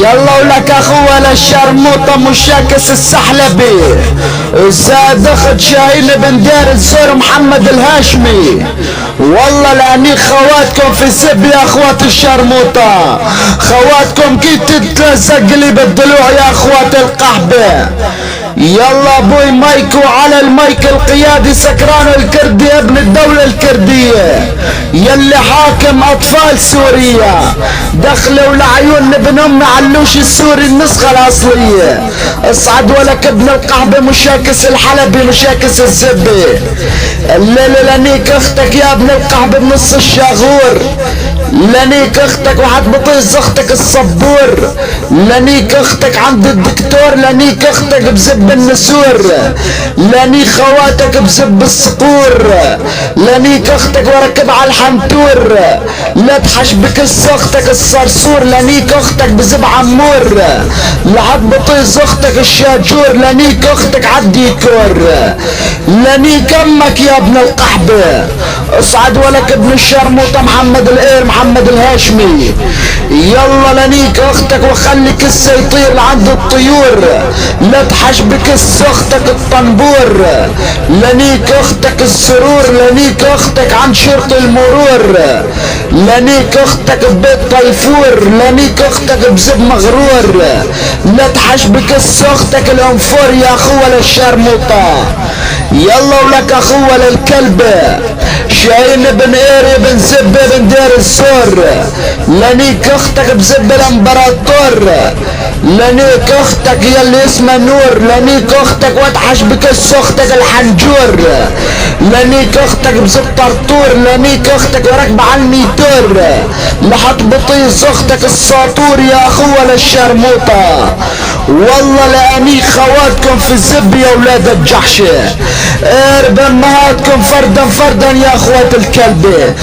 يلا ولك اخوة للشرموطة مشاكس السحلبي زاد اخد شاهين بن دير الزور محمد الهاشمي. والله لاني خواتكم في سب يا اخوات الشرموطة، خواتكم كي تتلزق لي بالضلوع يا اخوات القحبة. يلا ابوي مايك وعلى المايك القيادي سكران الكردي ابن الدولة الكردية يلي حاكم اطفال سوريا، دخلوا لعيون ابن ام علوش السوري النسخة الاصلية. اصعد ولك ابن القحبة مشاكس الحلبي مشاكس الزبي. الليلة لنيك اختك يا ابن القحبة بنص الشاغور، لنيك اختك وحتبطيز اختك الصبور، لنيك اختك عند الدكتور، لنيك اختك بزب النسور، لنيك خواتك بزب الصقور، لنيك اختك وركب على الحنتور، لا تحشبك اختك الصرصور، لنيك اختك بزب عمور، لحتبطيز اختك الشاجور، لنيك اختك عالديكور، لنيك امك يا ابن القحبة. اصعد ولك ابن الشرموطة محمد القير محمد الهاشمي. يلا لنيك اختك وخلي كسه يطير لعند الطيور، لا تحشبك اختك الطنبور، لنيك اختك السرور، لنيك اختك عن شرط المرور، لنيك اختك ببيت طيفور، لنيك اختك بزب مغرور، لا تحشبك اختك الانفور يا اخوة للشرموطة. يلا ولك اخوة للكلبة شاهين بن ايري بن زب بن دير الزور، لنيك اختك بزب الامبراطور، لنيك اختك يلي اسمها نور، لنيك اختك واتحش بكس اختك الحنجور، لنيك اختك بزب طرطور، لنيك اختك وراكبة على الميتور، لحط بطيس اختك الساطور يا اخوة للشرموطة. والله لانيك خواتكم في الزب يا ولاد الجحشة، ارب امهاتكم فردا فردا يا اخوات الكلبة.